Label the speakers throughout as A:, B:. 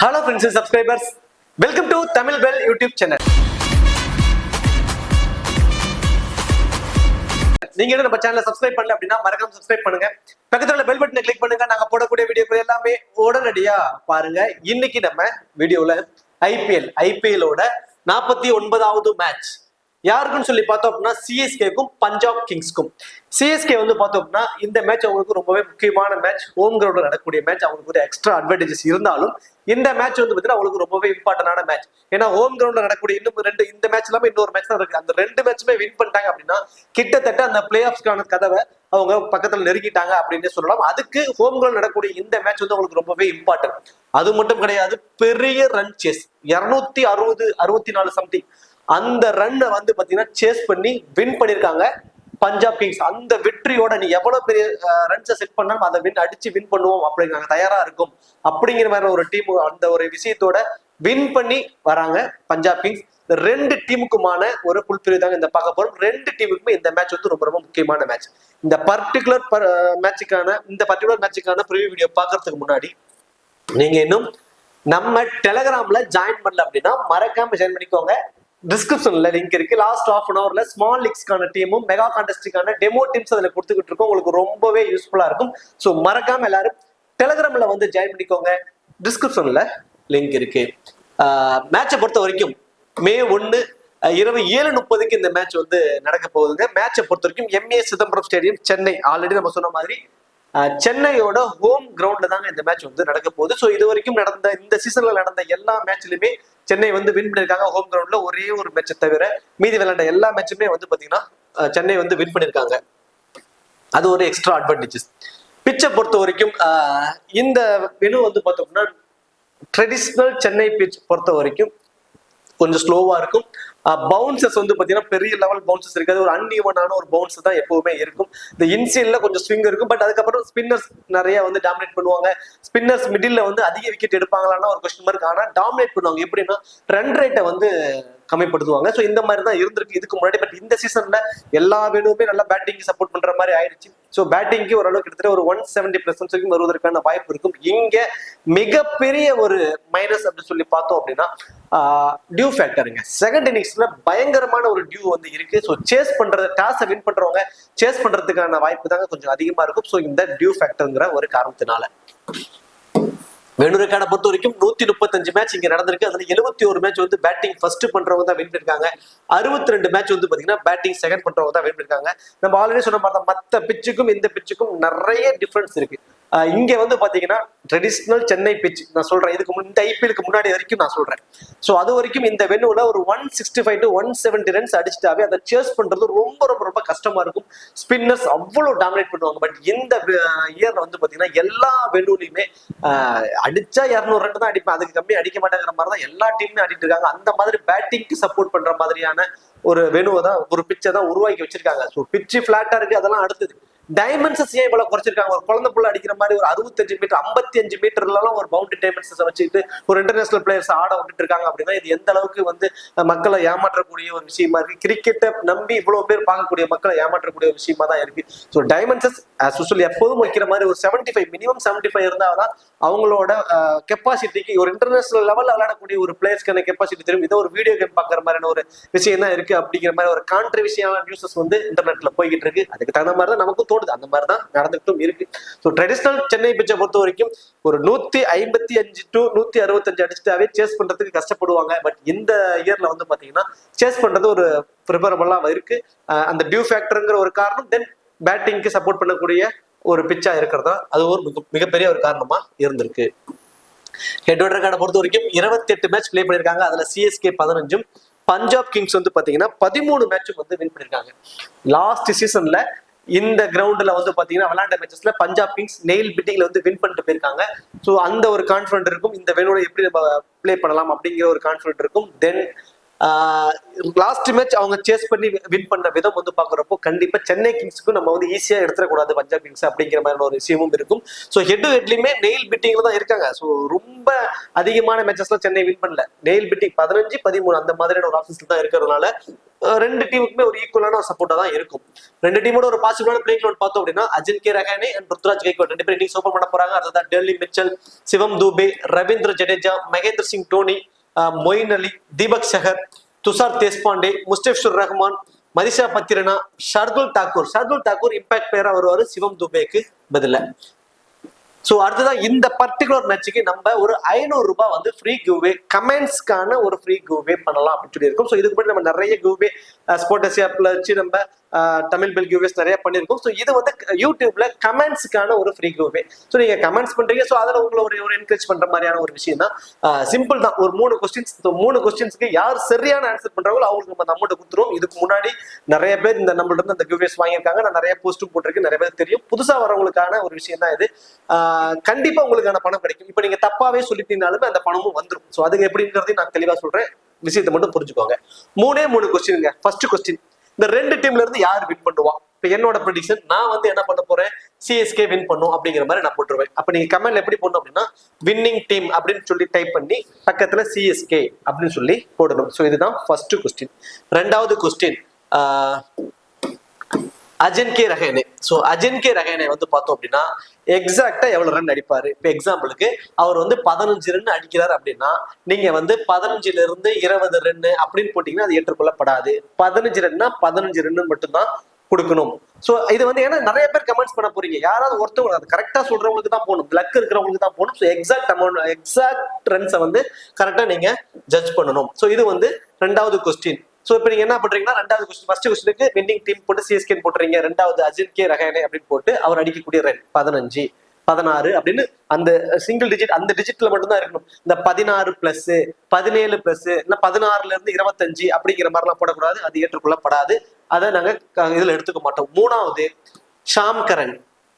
A: Hello friends and subscribers, welcome to Tamil Bell YouTube channel. நீங்க நம்ம சேனலை subscribe பண்ணல அப்படின்னா மறக்காம சப்ஸ்கிரைப் பண்ணுங்க. பக்கத்துல உள்ள பெல் பட்டனை கிளிக் பண்ணுங்க. நாங்க போடக்கூடிய வீடியோக்கள் எல்லாமே உடனடியா பாருங்க. இன்னைக்கு நம்ம வீடியோல ஐபிஎலோட 49வது மேட்ச் யாருக்குன்னு சொல்லி பார்த்தோம் அப்படின்னா சிஎஸ்கேக்கும் பஞ்சாப் கிங்ஸ்க்கும். சிஎஸ்கே வந்து பார்த்தோம் அப்படின்னா இந்த மேட்ச் அவங்களுக்கு ரொம்பவே முக்கியமான மேட்ச், ஹோம் கிரவுண்ட்ல நடக்கக்கூடிய மேட்ச். அவங்களுக்கு ஒரு எக்ஸ்ட்ரா அட்வான்டேஜஸ் இருந்தாலும் இந்த மேட்ச் வந்து பார்த்தீங்கன்னா அவங்களுக்கு ரொம்பவே இம்பார்ட்டன்டான மேட்ச். ஏன்னா ஹோம் கிரவுண்ட்ல நடக்கக்கூடிய இன்னும் இந்த மேட்ச் இல்லாம இன்னொரு மேட்ச் தான் இருக்கு. அந்த ரெண்டு மேட்சுமே வின் பண்ணிட்டாங்க அப்படின்னா கிட்டத்தட்ட அந்த பிளே ஆஃப்ஸ்க்கான கதவை அவங்க பக்கத்துல நெருங்கிட்டாங்க அப்படின்னு சொல்லலாம். அதுக்கு ஹோம் கிரவுண்ட் நடக்கக்கூடிய இந்த மேட்ச் வந்து அவங்களுக்கு ரொம்பவே இம்பார்ட்டன்ட். அது மட்டும் கிடையாது, பெரிய ரன் சேஸ் 264 சம்திங் அந்த ரன்னை வந்து பாத்தீங்கன்னா சேஸ் பண்ணி வின் பண்ணிருக்காங்க பஞ்சாப் கிங்ஸ். அந்த வெற்றியோட நீ எவ்வளவு பெரிய ரன்ஸை செட் பண்ணாலும் அதை அடிச்சு வின் பண்ணுவோம் அப்படிங்கிறாங்க, தயாரா இருக்கும் அப்படிங்கிற மாதிரி ஒரு டீம் அந்த ஒரு விஷயத்தோட வின் பண்ணி வராங்க பஞ்சாப் கிங்ஸ். இந்த ரெண்டு டீமுக்குமான ஒரு புல்பிரிவு தாங்க இந்த பார்க்க போறோம். ரெண்டு டீமுக்குமே இந்த மேட்ச் வந்து ரொம்ப ரொம்ப முக்கியமான மேட்ச். இந்த பர்டிகுலர் மேட்சுக்கான ப்ரிவியூ வீடியோ பார்க்கறதுக்கு முன்னாடி நீங்க இன்னும் நம்ம டெலகிராம்ல ஜாயின் பண்ணல அப்படின்னா மறக்காம ஜாயின் பண்ணிக்கோங்க. டிஸ்கிரிப்ஷன்ல லிங்க் இருக்கு. லாஸ்ட் ஹாஃப் அன் ஹவர்ல ஸ்மால் லீக்ஸ்க்கான டீமும் மெகா கான்டெஸ்டுக்கான டெமோ டீம்ஸ் அதுல கொடுத்துக்கிட்டு இருக்கோம். உங்களுக்கு ரொம்பவே யூஸ்ஃபுல்லா இருக்கும். ஸோ மறக்காம எல்லாரும் டெலகிராம்ல வந்து ஜாயின் பண்ணிக்கோங்க. டிஸ்கிரிப்ஷன்ல லிங்க் இருக்கு. மேட்சை பொறுத்த வரைக்கும் மே 1 இரவு 7:30 இந்த மேட்ச் வந்து நடக்க போகுதுங்க. மேட்சை பொறுத்த வரைக்கும் MA Chidambaram stadium, Chennai. Already நம்ம சொன்ன மாதிரி சென்னையோட ஹோம் கிரவுண்ட்ல தாங்க இந்த மேட்ச் வந்து நடக்க போகுது. ஸோ இது வரைக்கும் நடந்த இந்த சீசன்ல நடந்த எல்லா மேட்ச்லயுமே சென்னை வந்து வின் பண்ணிருக்காங்க ஹோம் கிரவுண்ட்ல. ஒரே ஒரு மேட்சை தவிர மீதி விளையாண்ட எல்லா மேட்சுமே வந்து பாத்தீங்கன்னா சென்னை வந்து வின் பண்ணிருக்காங்க. அது ஒரு எக்ஸ்ட்ரா அட்வான்டேஜஸ். பிச்சை பொறுத்த வரைக்கும் இந்த வெனு வந்து பார்த்தோம்னா ட்ரெடிஷ்னல் சென்னை பிச் பொறுத்த வரைக்கும் கொஞ்சம் ஸ்லோவா இருக்கும். பவுன்சஸ் வந்து பாத்தீங்கன்னா பெரிய லெவல் பவுன்சஸ் இருக்காது. ஒரு அன்இவனான ஒரு பவுன்ஸ் தான் எப்பவுமே இருக்கும். இந்த இன்சைட்ல கொஞ்சம் ஸ்விங் இருக்கும். பட் அதுக்கப்புறம் ஸ்பின்னர்ஸ் நிறைய வந்து டாமினேட் பண்ணுவாங்க. ஸ்பின்னர்ஸ் மிடில் வந்து அதிக விக்கெட் எடுப்பாங்களான்னா ஒரு கொஸ்டின் மார்க். ஆனா டாமினேட் பண்ணுவாங்க. எப்படின்னா ரன் ரேட்டை வந்து கம்மிப்படுத்துவாங்க. ஸோ இந்த மாதிரி தான் இருந்திருக்கு இதுக்கு முன்னாடி. பட் இந்த சீசன்ல எல்லா வேணுமே நல்லா பேட்டிங்க்கு சப்போர்ட் பண்ற மாதிரி ஆயிடுச்சு. ஸோ பேட்டிங்க்கு ஓரளவுக்கு கிட்டத்தட்ட ஒரு 170+ வரைக்கும் வருவதற்கான வாய்ப்பு இருக்கும். இங்க மிகப்பெரிய ஒரு மைனஸ் அப்படின்னு சொல்லி பார்த்தோம் அப்படின்னா டியூ ஃபேக்டருங்க. செகண்ட் இன்னிங்ஸ்ல பயங்கரமான ஒரு டியூ வந்து இருக்கு. ஸோ சேஸ் பண்றது, டாஸை வின் பண்றவங்க சேஸ் பண்றதுக்கான வாய்ப்பு தாங்க கொஞ்சம் அதிகமா இருக்கும். ஸோ இந்த டியூ ஃபேக்டருங்கிற ஒரு காரணத்தினால வேணுருக்கான பொறுத்த வரைக்கும் 135 மேட்ச் இங்க நடந்திருக்கு. அதுல 71 மேட்ச் வந்து பேட்டிங் ஃபர்ஸ்ட் பண்றவங்க தான் வின் பண்ணிருக்காங்க. 62 மேட்ச் வந்து பாத்தீங்கன்னா பேட்டிங் செகண்ட் பண்றவங்க தான் வின் பண்ணிருக்காங்க. நம்ம ஆல்ரெடி சொன்ன மாதிரி மத்த பிச்சுக்கும் இந்த பிச்சுக்கும் நிறைய டிஃபரன்ஸ் இருக்கு. இங்க வந்து பாத்தீங்கன்னா ட்ரெடிஷ்னல் சென்னை பிச் நான் சொல்றேன். இதுக்கு இந்த ஐபிஎலுக்கு முன்னாடி வரைக்கும் நான் சொல்றேன். ஸோ அது வரைக்கும் இந்த வென்னுல ஒரு 165 to 170 ரன்ஸ் அடிச்சுட்டாவே அதை சேஸ் பண்றது ரொம்ப ரொம்ப ரொம்ப கஷ்டமா இருக்கும். ஸ்பின்னர்ஸ் அவ்வளவு டாமினேட் பண்ணுவாங்க. பட் இந்த இயர்ல வந்து பாத்தீங்கன்னா எல்லா வென்னுலையுமே அடிச்சா 200 ரன் தான் அடிப்பேன், அதுக்கு கம்மி அடிக்க மாட்டேங்கிற மாதிரி தான் எல்லா டீமுமே ஆடிட்டு இருக்காங்க. அந்த மாதிரி பேட்டிங்க்கு சப்போர்ட் பண்ற மாதிரியான ஒரு வெனுவை தான், ஒரு பிச்சை தான் உருவாக்கி வச்சிருக்காங்க. ஸோ பிச்சு பிளாட்டா இருக்கு. அதெல்லாம் அடுத்தது டைமென்ஷன்ஸ் ஏன் இவ்வளவு குறைச்சிருக்காங்க? ஒரு குழந்தை புள்ள அடிக்கிற மாதிரி ஒரு 65 மீட்டர் 55 மீட்டர்லாம் ஒரு பவுண்டரி டைமென்ஷன்ஸ் வச்சுட்டு ஒரு இன்டர்நேஷனல் பிளேயர்ஸ் ஆட விட்டுட்டு இருக்காங்க அப்படின்னா இது எந்த அளவுக்கு வந்து மக்களை ஏமாற்றக்கூடிய ஒரு விஷயமா இருக்கு. கிரிக்கெட்டை நம்பி இவ்வளவு பேர் பார்க்கக்கூடிய மக்களை ஏமாற்றக்கூடிய ஒரு விஷயமா தான் இருக்கு. ஸோ டைமென்ஷன்ஸ் எப்போதும் வைக்கிற மாதிரி ஒரு 75 மினிமம் 75 இருந்தால்தான் அவங்களோட கெப்பாசிட்டிக்கு ஒரு இன்டர்நேஷனல் லெவலில் விளையாடக்கூடிய ஒரு பிளேயர்ஸ்க்கான கெப்பாசிட்டி தெரியும். இதை ஒரு வீடியோ கேம் பார்க்குற மாதிரியான ஒரு விஷயம் தான் இருக்கு. அப்படிங்கிற மாதிரி ஒரு கான்ட்ரிவிஷியலான நியூஸஸ் வந்து இன்டர்நெட்ல போய்கிட்டு இருக்கு. அதுக்கு தகுந்த மாதிரி தான் நமக்கும் தோணுது, அந்த மாதிரி தான் நடந்துகிட்டும் இருக்கு. ஸோ ட்ரெடிஷ்னல் சென்னை பிச்சை பொறுத்த வரைக்கும் ஒரு 155 to 165 அடிச்சுட்டாவே சேஸ் பண்றதுக்கு கஷ்டப்படுவாங்க. பட் இந்த இயர்ல வந்து பாத்தீங்கன்னா சேஸ் பண்றது ஒரு ப்ரிஃபரபிளா இருக்கு. அந்த டியூ ஃபேக்டருங்கிற ஒரு காரணம், தென் பேட்டிங்க்கு சப்போர்ட் பண்ணக்கூடிய ஒரு பிச்சா இருக்கிறதா அது ஒரு மிகப்பெரிய ஒரு காரணமா இருந்திருக்கு. ஹெட் டு ரெக்கார்டை பொறுத்த வரைக்கும் 28 மேட்ச் பிளே பண்ணிருக்காங்க. அதுல சிஎஸ்கே 15, பஞ்சாப் கிங்ஸ் வந்து பாத்தீங்கன்னா 13 மேட்சும் வந்து வின் பண்ணிருக்காங்க. லாஸ்ட் சீசன்ல இந்த கிரவுண்ட்ல வந்து பாத்தீங்கன்னா விளையாண்ட மேட்சஸ்ல பஞ்சாப் கிங்ஸ் நெயில் பிட்டிங்ல வந்து வின் பண்ணிட்டு போயிருக்காங்க. ஸோ அந்த ஒரு கான்ஃபிடன்ட் இருக்கும். இந்த வெனோட எப்படி நம்ம பிளே பண்ணலாம் அப்படிங்கிற ஒரு கான்ஃபிடன்ட் இருக்கும். தென் லாஸ்ட் மேட்ச் அவங்க சேஸ் பண்ணி வின் பண்ண விதம் வந்து பாக்குறப்போ கண்டிப்பா சென்னை கிங்ஸ்க்கும் நம்ம வந்து ஈஸியா எடுத்துடக்கூடாது பஞ்சாப் கிங்ஸ் அப்படிங்கிற மாதிரி ஒரு விஷயமும் இருக்கும். ஸோ ஹெட் ஹெட்லயுமே நெயில் பிட்டிங்ல தான் இருக்காங்க. ஸோ ரொம்ப அதிகமான மேட்சஸ்ல சென்னை வின் பண்ணல. நெயில் பிட்டிங் 15-13 அந்த மாதிரியான ஒரு ஆப்ஷன்ஸ்ல தான் இருக்கிறதுனால ரெண்டு டீமுக்குமே ஒரு ஈக்குவலான ஒரு சப்போர்ட்டா தான் இருக்கும். ரெண்டு டீமோட ஒரு பாசிபிளான பிளேயிங் லெவல் பார்த்தோம் அப்படின்னா அஜின்கே ரஹானே அண்ட் ருத்ராஜ் கைக்வாட் ரெண்டு பேரும் இன்னிங்ஸ் ஓபன் பண்ண போறாங்க. அடுத்ததான் டெல்லி மிச்சல், சிவம் தூபே, ரவீந்திர ஜடேஜா, மகேந்திர சிங் தோனி, மொயின் அலி, தீபக் சஹர், துஷார் தேஷ்பாண்டே, முஸ்தபிசுர் ரஹ்மான், மதிஷா பத்திரனா, ஷர்துல் தாக்கூர் இம்பாக்ட் பிளேயரா வருவாரு சிவம் துபேக்கு பதில. ஸோ அடுத்ததான் இந்த பர்டிகுலர் மேட்சுக்கு நம்ம ஒரு 500 ரூபாய் வந்து ஃப்ரீ கிவ்வே கமெண்ட்ஸ்க்கான ஒரு ஃப்ரீ கிவ்வே பண்ணலாம் அப்படின்னு சொல்லி இருக்கோம். ஸோ இதுக்கு முன்னாடி நம்ம நிறைய கிவ்வே ஸ்போர்ட்ஸ் ஆப்ல வச்சு நம்ம தமிழ் பெல் கிவ்வேஸ் நிறைய பண்ணியிருக்கோம். ஸோ இது வந்து யூடியூப்ல கமெண்ட்ஸ்க்கான ஒரு ஃப்ரீ கிவ்வே. ஸோ நீங்க கமெண்ட்ஸ் பண்றீங்க, ஸோ அதில் உங்களை ஒரு என்கரேஜ் பண்ற மாதிரியான ஒரு விஷயம் தான். சிம்பிள் தான். ஒரு 3 கொஸ்டின்ஸ், 3 கொஸ்டின்ஸ்க்கு யார் சரியான ஆன்சர் பண்றாங்களோ அவங்களுக்கு நம்ம அமௌண்ட் கொடுத்துருவோம். இதுக்கு முன்னாடி நிறைய பேர் இந்த நம்மள்ட்ட இருந்து அந்த கிவ்வேஸ் வாங்கியிருக்காங்க. நான் நிறைய போஸ்ட்டும் போட்டிருக்கேன், நிறைய பேர் தெரியும். புதுசா வரவங்களுக்கான ஒரு விஷயம் தான் இது. கண்டிப்பா உங்களுக்கான பணம் கிடைக்கும். இப்ப நீங்க தப்பாவே சொல்லிட்டீங்கனாலுமே அந்த பணமும் வந்துடும். ஸோ அதுக்கு எப்படிங்கிறதையும் நான் தெளிவா சொல்றேன், விஷயத்தை மட்டும் புரிஞ்சுக்கோங்க. 3 கொஸ்டின்ங்க. ஃபர்ஸ்ட் கொஸ்டின், இந்த 2 டீம்ல இருந்து யார் வின் பண்ணுவா? இப்ப என்னோட ப்ரெடிக்ஷன், நான் வந்து என்ன பண்ண போறேன், சிஎஸ்கே வின் பண்ணும் அப்படிங்கிற மாதிரி நான் போட்டுருவேன். அப்ப நீங்க கமெண்ட்ல எப்படி போடணும் அப்படின்னா வின்னிங் டீம் அப்படின்னு சொல்லி டைப் பண்ணி பக்கத்துல சிஎஸ்கே அப்படின்னு சொல்லி போடணும். ஸோ இதுதான் ஃபர்ஸ்ட் கொஸ்டின். 2வது கொஸ்டின், அஜின்கே ரஹானே. ஸோ அஜின்கே ரஹானே வந்து பார்த்தோம் அப்படின்னா எக்ஸாக்டா எவ்வளவு ரன் அடிப்பாரு? இப்ப எக்ஸாம்பிளுக்கு அவர் வந்து 15 ரன் அடிக்கிறார் அப்படின்னா நீங்க வந்து 15ல இருந்து 20 ரன் அப்படின்னு போட்டீங்கன்னா அது ஏற்றுக்கொள்ளப்படாது. 15 ரன்னா 15 ரன் மட்டும்தான் கொடுக்கணும். சோ இது வந்து ஏன்னா நிறைய பேர் கமெண்ட்ஸ் பண்ண போறீங்க, யாராவது ஒருத்தவங்க அது கரெக்டா சொல்றவங்களுக்கு தான் போகணும், லக் இருக்கிறவங்களுக்கு தான் போகணும். ஸோ எக்ஸாக்ட் அமௌண்ட், எக்ஸாக்ட் ரன்ஸை வந்து கரெக்டா நீங்க ஜட்ஜ் பண்ணணும். ஸோ இது வந்து 2வது கொஸ்டின். சோ இப்போ நீங்க என்ன பண்றீங்கன்னா 2வது கொஸ்டின், ஃபர்ஸ்ட் கொஸ்டினுக்கு வின்னிங் டீம் போட்டு சிஎஸ்கே போட்டுறீங்க. 2வது அஜின்கே ரஹானே அப்படின்னு போட்டு அவர் அடிக்கக்கூடிய ரன் 15, 16 அப்படின்னு அந்த சிங்கிள் டிஜிட், அந்த டிஜிட்ல மட்டும்தான் இருக்கணும். இந்த 16 பிளஸ் 17 பிளஸ் இல்ல 16ல இருந்து 25 அப்படிங்கிற மாதிரிலாம் போடக்கூடாது. அது ஏற்றுக்கொள்ளப்படாது. அதை நாங்க இதுல எடுத்துக்க மாட்டோம். 3வது ஷாம் கரன்.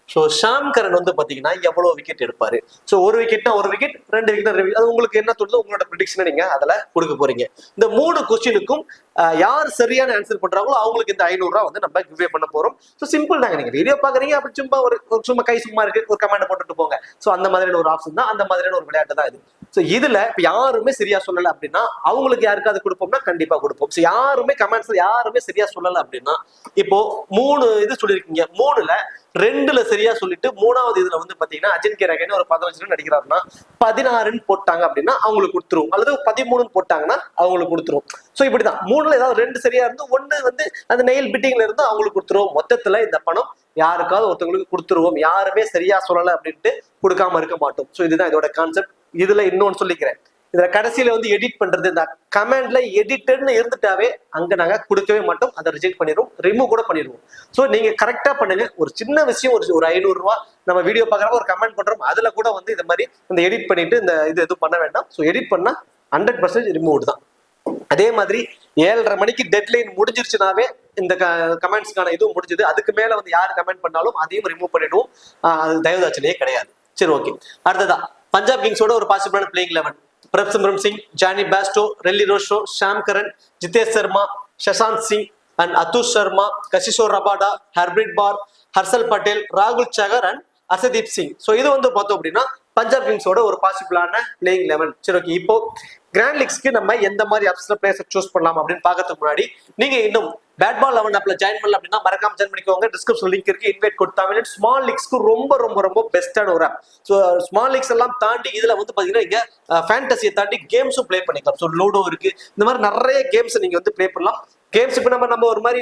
A: ஸோ ஷாம் கரன் வந்து பாத்தீங்கன்னா எவ்வளவு விக்கெட் எடுப்பாரு? ஸோ 1 விக்கெட்னா 1 விக்கெட், 2 விக்கெட், அது உங்களுக்கு என்ன தோணுதோ உங்களோட ப்ரெடிக்ஷனை நீங்க அதுல கொடுக்க போறீங்க. இந்த 3 கொஸ்டினுக்கும் யார் சரியான ஆன்சர் பண்றாங்களோ அவங்களுக்கு இந்த 500 ரூபாய் வந்து நம்ம கிவ்வே பண்ண போறோம். ஸோ சிம்பிள் தாங்க. நீங்க வீடியோ பாக்குறீங்க, அப்படி சும்மா ஒரு சும்மா கை சும்மா இருக்கு, ஒரு கமெண்ட் போட்டுட்டு போங்க. ஸோ அந்த மாதிரியான ஒரு ஆப்ஷன் தான், அந்த மாதிரியான ஒரு விளையாட்டு தான் இது. ஸோ இதுல இப்ப யாருமே சரியா சொல்லல அப்படின்னா அவங்களுக்கு யாருக்காவது கொடுப்போம்னா கண்டிப்பா கொடுப்போம். ஸோ யாருமே கமெண்ட்ஸ் யாருமே சரியா சொல்லல அப்படின்னா இப்போ 3 இது சொல்லியிருக்கீங்க, 3ல 2ல சரியா சொல்லிட்டு 3வது இதுல வந்து பாத்தீங்கன்னா அஜின்கே ரஹானே ஒரு 15 ரன் அடிக்கிறாருன்னா 16 போட்டாங்க அப்படின்னா அவங்களுக்கு கொடுத்துருவோம், அல்லது 13 போட்டாங்கன்னா அவங்களுக்கு கொடுத்துருவோம். சோ இப்படிதான் 3ல ஏதாவது 2 சரியா இருந்து 1 வந்து அந்த நெயில் பிட்டிங்ல இருந்து அவங்களுக்கு கொடுத்துருவோம். மொத்தத்துல இந்த பணம் யாருக்காவது ஒருத்தவங்களுக்கு கொடுத்துருவோம். யாருமே சரியா சொல்லல அப்படின்ட்டு கொடுக்காம இருக்க மாட்டோம். சோ இதுதான் இதோட கான்செப்ட். இதுல இன்னொன்னு சொல்லிக்கிறேன், இதுல கடைசியில வந்து எடிட் பண்றது, இந்த கமெண்ட்ல எடிட்டட்னு இருந்துட்டாவே அங்க நாங்க கொடுக்கவே மாட்டோம், அதை ரிஜெக்ட் பண்ணிடுவோம், ரிமூவ் கூட பண்ணிடுவோம். சோ நீங்க கரெக்டா பண்ணுங்க. ஒரு சின்ன விஷயம், ஒரு 500 ரூபாய் நம்ம வீடியோ பாக்குறப்ப ஒரு கமெண்ட் பண்றோம், அதுல கூட வந்து இந்த மாதிரி இந்த எடிட் பண்ணிட்டு இந்த இது எதுவும் பண்ண வேண்டாம். ஸோ எடிட் பண்ணா 100% ரிமூவ் தான். அதே மாதிரி 7:30 மணிக்கு டெட்லைன் முடிஞ்சிருச்சுனாவே இந்த கமெண்ட்ஸ்க்கான இதுவும் முடிஞ்சது. அதுக்கு மேல வந்து யார் கமெண்ட் பண்ணாலும் அதையும் ரிமூவ் பண்ணிடுவோம். அது தயவுதாச்சனையே கிடையாது. சரி, ஓகே. அடுத்ததான் பஞ்சாப் கிங்ஸோட ஒரு பாசிபிளான playing 11. Prabhsimran Singh, Jonny Bairstow, Rilee Rossouw, Sam Curran, Jitesh Sharma, Shashank Singh and Ashutosh Sharma, Kagiso Rabada, Harpreet Brar, Harshal Patel, ராகுல் சகர் அண்ட் அசதீப் சிங். ஸோ இது வந்து பார்த்தோம் அப்படின்னா பஞ்சாப் கிங்ஸோட ஒரு பாசிபிளான பிளேயிங் 11. சரி, ஓகே. இப்போ கிராண்ட் லீக்ஸ்க்கு நம்ம எந்த மாதிரி ஆப்ஸ்ல பிளேயர்ஸை சூஸ் பண்ணலாம் அப்படின்னு பார்க்கறதுக்கு முன்னாடி நீங்க இன்னும் பேட் பால் 11 ஆப்ல ஜாயின் பண்ணல அப்படின்னா மறக்காம ஜாயின் பண்ணிக்கோங்க. டிஸ்கிரிப்ஷன் லிங்க் இருக்கு, இன்வைட் கொடுத்தாங்க. ஸ்மால் லீக்ஸ்க்கு ரொம்ப ரொம்ப ரொம்ப பெஸ்டான ஒரு ஆப். ஸோ ஸ்மால் லீக்ஸ் எல்லாம் தாண்டி இதுல வந்து பாத்தீங்கன்னா இங்க ஃபேண்டசியை தாண்டி கேம்ஸும் பிளே பண்ணிக்கலாம். ஸோ லூடோ இருக்கு, இந்த மாதிரி நிறைய கேம்ஸ் நீங்க வந்து பிளே பண்ணலாம். கேம்ஸ் இப்போ நம்ம ஒரு மாதிரி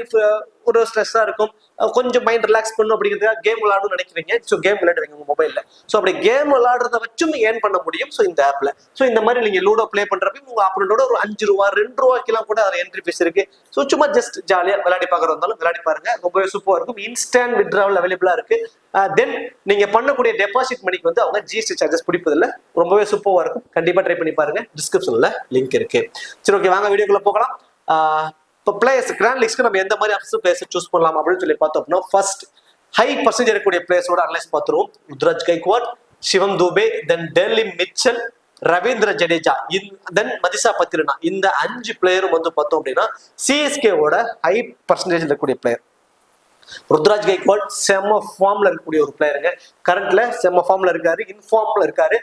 A: ஒரு ஸ்ட்ரெஸ்ஸா இருக்கும், கொஞ்சம் மைண்ட் ரிலாக்ஸ் பண்ணும் அப்படிங்கிறதுக்காக கேம் விளையாடணும்னு நினைக்கிறீங்க. ஸோ கேம் விளையாடுவீங்க உங்க மொபைல்ல. ஸோ அப்படி கேம் விளையாடுறத வச்சும் ஏர்ன் பண்ண முடியும். ஸோ இந்த ஆப்ல ஸோ இந்த மாதிரி நீங்க லூடோ பிளே பண்றப்ப உங்க ஆப்பனோட ஒரு 5 ரூபா 2 ரூபாய்க்கெல்லாம் கூட அதில் என்ட்ரி ஃபீஸ் இருக்கு. ஸோ சும்மா ஜஸ்ட் ஜாலியா விளையாடி பார்க்கறது இருந்தாலும் விளையாடி பாருங்க, ரொம்பவே சூப்பரா இருக்கும். இன்ஸ்டன்ட் வித்ட்ராவல் அவைலபிளா இருக்கு. தென் நீங்க பண்ணக்கூடிய டெபாசிட் மணிக்கு வந்து அவங்க ஜிஎஸ்டி சார்ஜஸ் பிடிப்பதில்ல. ரொம்பவே சூப்பரா இருக்கும். கண்டிப்பா ட்ரை பண்ணி பாருங்க, டிஸ்கிரிப்ஷன்ல லிங்க் இருக்கு. சரி, ஓகே, வாங்க வீடியோக்குள்ள போகலாம். இப்போ பிளேயர்ஸ் கிராண்ட் லீக்ஸ்க்கு நம்ம எந்த மாதிரி ஆப்ஷன் பிளேயர்ஸ் சூஸ் பண்ணலாம் அப்படின்னு சொல்லி பார்த்தோம் அப்படின்னா ஃபர்ஸ்ட் ஹை பர்சன்டேஜ் இருக்கக்கூடிய பிளேயர்ஸோட அனலைஸ் பார்த்துருவோம். ருத்ராஜ் கைக்வாட், சிவம் தூபே, தென் டெல்லி மிச்சல், ரவீந்திர ஜடேஜா, தென் மதிஷா பத்திரனா, இந்த 5 பிளேயரும் வந்து பார்த்தோம் அப்படின்னா சிஎஸ்கேவோட ஹை பர்சன்டேஜ் இருக்கக்கூடிய பிளேயர். ருத்ராஜ் கைக்வாட் செம்ம ஃபார்ம்ல இருக்கக்கூடிய ஒரு பிளேயருங்க. கரண்ட்ல செம்ம ஃபார்ம்ல இருக்காரு, இன்ஃபார்ம்ல இருக்காரு.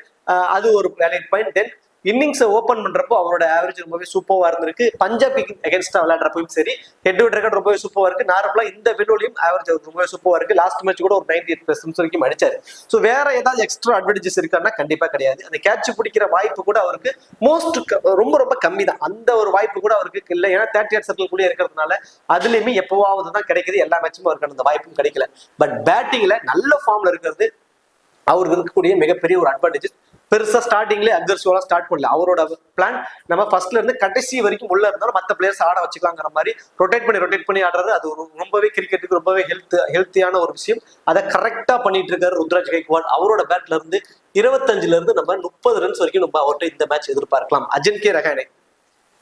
A: அது ஒரு வேலிட் பாயிண்ட். தென் இன்னிங்ஸை ஓப்பன் பண்றப்போ அவரோட ஆவரேஜ் ரொம்பவே சூப்பராக இருந்திருக்கு. பஞ்சாப் அகேன்ஸ்டா விளையாடுறப்பையும் சரி, ஹெட் டு ஹெட் ரெக்கார்ட் ரொம்பவே சூப்பராக இருக்கு. நார்மலா இந்த வினோலையும் ஆவரேஜ் ரொம்பவே சூப்பராக இருக்கு. லாஸ்ட் மேட்ச் கூட ஒரு 98+ வரைக்கும் அடிச்சாரு. ஸோ வேற ஏதாவது எக்ஸ்ட்ரா அட்வான்டேஜஸ் இருக்கான்னா கண்டிப்பா கிடையாது. அந்த கேட்ச் பிடிக்கிற வாய்ப்பு கூட அவருக்கு ரொம்ப ரொம்ப கம்மி தான். அந்த ஒரு வாய்ப்பு கூட அவருக்கு இல்லை. ஏன்னா 38 சர்க்கிள் கூட இருக்கிறதுனால அதுலயுமே எப்பவாவது தான் கிடைக்குது. எல்லா மேட்சும் அவருக்கு அந்த வாய்ப்பும் கிடைக்கல. பட் பேட்டிங்ல நல்ல ஃபார்ம்ல இருக்கிறது அவருக்கு இருக்கக்கூடிய மிகப்பெரிய ஒரு அட்வான்டேஜ். பெருசா ஸ்டார்டிங்லேயே அக்ரெசிவா ஸ்டார்ட் பண்ணல. அவரோட பிளான் நம்ம ஃபர்ஸ்ட்ல இருந்து கடைசி வரைக்கும் உள்ள இருந்தாலும் மற்ற பிளேயர்ஸ் ஆட வச்சுக்கலாங்கிற மாதிரி ரொட்டேட் பண்ணி ஆடுறது. அது ஒரு ரொம்பவே கிரிக்கெட்டுக்கு ரொம்பவே ஹெல்த்தியான ஒரு விஷயம். அதை கரெக்டா பண்ணிட்டு இருக்காரு ருத்ராஜ் கைக்வாட். அவரோட பேட்ல இருந்து 25ல இருந்து நம்ம 30 ரன்ஸ் வரைக்கும் நம்ம அவர்கிட்ட இந்த மேட்ச் எதிர்பார்க்கலாம். அஜின்கே ரஹானே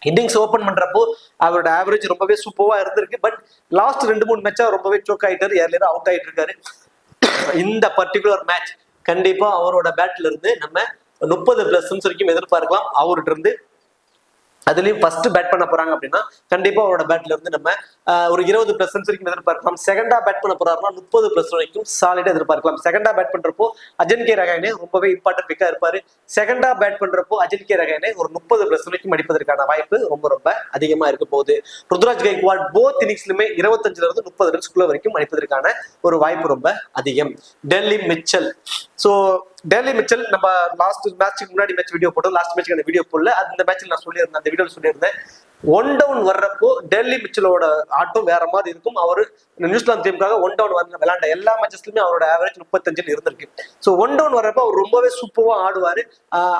A: இன்னிங்ஸ் ஓப்பன் பண்றப்போ அவரோட ஆவரேஜ் ரொம்பவே சூப்பரா இருந்திருக்கு. பட் லாஸ்ட் 2-3 மேட்சா ரொம்பவே சோக் ஆயிட்டாரு, ஏர்லியரா அவுட் ஆயிட்டு இருக்காரு. இந்த பர்டிகுலர் மேட்ச் கண்டிப்பா அவரோட பேட்ல இருந்து நம்ம 30+ ரன்ஸ் வரைக்கும் எதிர்பார்க்கலாம் அவர்கிட்ட இருந்து. அதுலயும் ஃபர்ஸ்ட் பேட் பண்ண போறாங்க அப்படின்னா கண்டிப்பா அவரோட பேட்ல இருந்து நம்ம ஒரு 20+ ரன்ஸ் வரைக்கும் எதிர்பார்க்கலாம். செகண்டா பேட் பண்ண போறாருன்னா 30+ வரைக்கும் சாலிடா எதிர்பார்க்கலாம். செகண்டா பேட் பண்றப்போ அஜின்கே ரஹானே ரொம்பவே இம்பார்ட்டன்ட் பிக்கா இருப்பாரு. செகண்டா பேட் பண்றப்போ அஜின்கே ரஹானே ஒரு 30+ வரைக்கும் அடிப்பதற்கான வாய்ப்பு ரொம்ப அதிகமா இருக்க போகுது. ருத்ராஜ் கைக்வாட் போத் இன்னிங்ஸ்லுமே 25ல இருந்து 30 ரன்ஸ்குள்ள வரைக்கும் அடிப்பதற்கான ஒரு வாய்ப்பு ரொம்ப அதிகம். Delhi Mitchell. So Delhi Mitchell நம்ம லாஸ்ட் மேட்சுக்கு முன்னாடி மேட்ச் வீடியோ போட்டோம். லாஸ்ட் மேட்ச்க்கான வீடியோ போடல. அந்த மேட்ச்ல நான் சொல்லியிருந்தேன், அந்த வீடியோல சொல்லியிருந்தேன், 1 டவுன் வர்றப்போ டெல்லி மிச்சலோட ஆட்டம் வேற மாதிரி இருக்கும். அவரு நியூசிலாந்து டீமுக்காக 1 டவுன் விளையாண்ட எல்லா மேட்சஸ்லயுமே அவரோட ஆவரேஜ் 35 இருந்திருக்கு. ஸோ 1 டவுன் வர்றப்போ அவர் ரொம்பவே சூப்பரா ஆடுவாரு.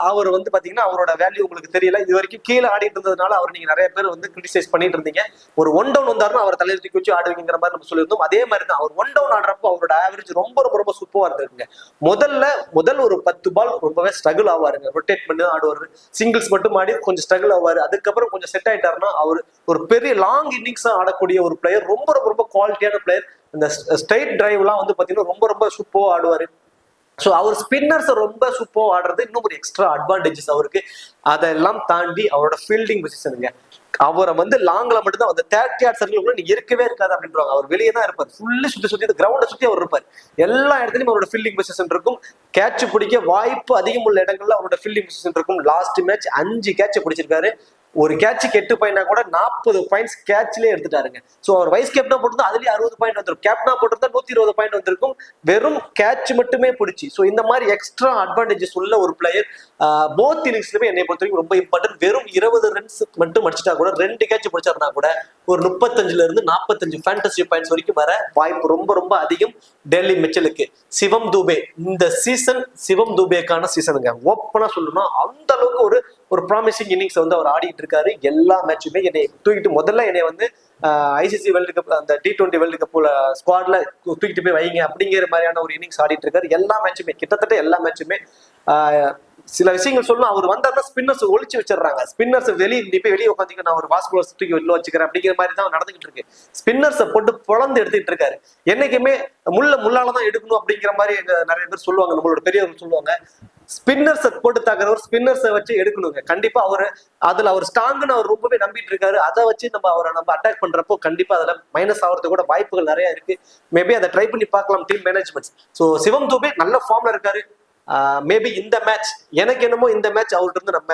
A: அவர் வந்து பாத்தீங்கன்னா அவரோட வேல்யூ உங்களுக்கு தெரியல. இது வரைக்கும் கீழே ஆடிட்டு இருந்ததுனால அவர் நீங்க நிறைய பேர் வந்து கிரிட்டிசைஸ் பண்ணிட்டு இருந்தீங்க. ஒரு 1 டவுன் வந்தாருன்னா அவர் தலையில தூக்கி வச்சு ஆடுவீங்கிற மாதிரி நம்ம சொல்லியிருந்தோம். அதே மாதிரி தான் அவர் 1 டவுன் ஆடுறப்போ அவரோட ஆவரேஜ் ரொம்ப சூப்பரா இருந்திருக்குங்க. முதல் ஒரு 10 பால் ரொம்பவே ஸ்ட்ரகிள் ஆவாருங்க. ரொட்டேட் பண்ணி ஆடுவாரு, சிங்கிள்ஸ் மட்டும் ஆடி கொஞ்சம் ஸ்ட்ரகிள் ஆவாரு. அதுக்கப்புறம் கொஞ்சம் செட் ஆயிட்டாருன்னா அவர் ஒரு பெரிய லாங் இன்னிங்ஸா ஆடக்கூடிய ஒரு பிளேயர். ரொம்ப குவாலிட்டியான பிளேயர். இந்த ஸ்ட்ரைட் டிரைவ் எல்லாம் வந்து பாத்தீங்கன்னா ரொம்ப சூப்பரா ஆடுவாரு. ஸோ அவர் ஸ்பின்னர்ஸ் ரொம்ப சூப்பர் ஆடுறது இன்னும் ஒரு எக்ஸ்ட்ரா அட்வான்டேஜஸ் அவருக்கு. அதெல்லாம் தாண்டி அவரோட ஃபீல்டிங் பொசிஷனுங்க. அவரை வந்து லாங்ல மட்டும் தான் அந்த 30 சர்க்கிள் கூட நீங்க இருக்கவே இருக்காது அப்படின்றாங்க. அவர் வெளியே தான் இருப்பார். ஃபுல்லி சுத்தி கிரவுண்டை சுத்தி அவர் இருப்பார். எல்லா இடத்துலயும் அவரோட ஃபீல்டிங் பொசிஷன் இருக்கும். கேட்ச் பிடிக்க வாய்ப்பு அதிகம் உள்ள இடங்கள்ல அவரோட ஃபீல்டிங் பொசிஷன் இருக்கும். லாஸ்ட் மேட்ச் 5 கேட்ச் பிடிச்சிருக்காரு. ஒரு கேட்சுக்கு 8 பாயிண்ட்னா கூட 40 பாயிண்ட்ஸ் கேட்ச்லயே எடுத்துட்டாருங்க. ஸோ அவர் வைஸ் கேப்டனா போட்டு அதுலயே 60 பாயிண்ட் வந்துருக்கும். கேப்டனா போட்டு 120 பாயிண்ட் வந்திருக்கும். வெறும் கேட்ச் மட்டுமே பிடிச்சி. ஸோ இந்த மாதிரி எக்ஸ்ட்ரா அட்வான்டேஜஸ் உள்ள ஒரு பிளேயர் போத் இன்னிங்ஸ்லுமே என்னை பொறுத்த வரைக்கும் ரொம்ப இம்பார்ட்டன்ட். வெறும் 20 ரன்ஸ் மட்டும் அடிச்சுட்டா கூட 2 கேட்ச் பிடிச்சாருனா கூட ஒரு 35ல இருந்து 45 ஃபேண்டசி பாயிண்ட்ஸ் வரைக்கும் வர வாய்ப்பு ரொம்ப அதிகம் டெல்லி மிச்சலுக்கு. சிவம் தூபே இந்த சீசன் சிவம் தூபேக்கான சீசனுங்க. ஓப்பனா சொல்லணும்னா அந்த அளவுக்கு ஒரு ப்ராமிசிங் இன்னிங்ஸ் வந்து அவர் ஆடிட்டு இருக்காரு. எல்லா மேட்சுமே என்னை தூக்கிட்டு முதல்ல என்னை வந்து ஐசிசி வேர்ல்டு கப் அந்த T20 வேர்ல்டு கப்ல ஸ்குவாட்ல தூக்கிட்டு போய் வைங்க அப்படிங்கிற மாதிரியான ஒரு இன்னிங்ஸ் ஆடிட்டு இருக்காரு. எல்லா மேட்சுமே கிட்டத்தட்ட எல்லா மேட்சுமே சில விஷயங்கள் சொல்லணும். அவர் வந்தாருன்னா ஸ்பின்னர்ஸ் ஒழிச்சு வச்சிடறாங்க. ஸ்பின்னர்ஸ் வெளியே உட்காந்து நான் ஒரு ஃபாஸ்ட் பாலர்ஸ் தூக்கி வெளில வச்சுக்கிறேன் அப்படிங்கிற மாதிரி தான் நடந்துகிட்டு இருக்கு. ஸ்பின்னர்ஸை போட்டு பொழந்து எடுத்துக்கிட்டு இருக்காரு. என்னைக்குமே முள்ளாலதான் எடுக்கணும் அப்படிங்கிற மாதிரி நிறைய பேர் சொல்லுவாங்க, நம்மளோட பெரியவர்கள் சொல்லுவாங்க. ஸ்பின்னர்ஸை போட்டு தாக்குறவர் ஸ்பின்னர்ஸை வச்சு எடுக்கணுங்க. கண்டிப்பா அவர் ஸ்ட்ராங்னு அவர் ரொம்பவே நம்பிட்டு இருக்காரு. அதை வச்சு நம்ம அட்டாக் பண்றப்போ கண்டிப்பா அதுல மைனஸ் ஆகிறதுக்கு கூட வாய்ப்புகள் நிறைய இருக்கு. மேபி அதை ட்ரை பண்ணி பார்க்கலாம் டீம் மேனேஜ்மெண்ட். ஸோ சிவம் தூபே நல்ல ஃபார்ம்ல இருக்காரு. மேபி இந்த மேட்ச் எனக்கு என்னமோ இந்த மேட்ச் அவர்கிட்ட இருந்து நம்ம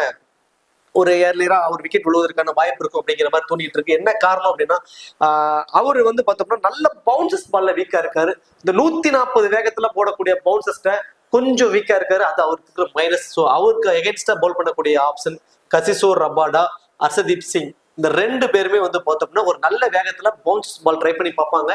A: ஒரு ஏர்லியரா அவர் விக்கெட் விழுவதற்கான வாய்ப்பு இருக்கும் அப்படிங்கிற மாதிரி தோணிட்டு இருக்கு. என்ன காரணம் அப்படின்னா அவரு வந்து பார்த்தோம்னா நல்ல பவுன்சஸ் பால்ல வீக்கா இருக்காரு. இந்த 140 வேகத்துல போடக்கூடிய பவுன்சஸ்ட கொஞ்சம் வீக்கா இருக்காரு. அது அவருக்கு மைனஸ். ஸோ அவருக்கு எகென்ஸ்டா பவுல் பண்ணக்கூடிய option Kagiso Rabada, Harshdeep Singh, இந்த 2 பேருமே வந்து பார்த்தோம்னா ஒரு நல்ல வேகத்துல பவுன்சஸ் பால் ட்ரை பண்ணி பார்ப்பாங்க.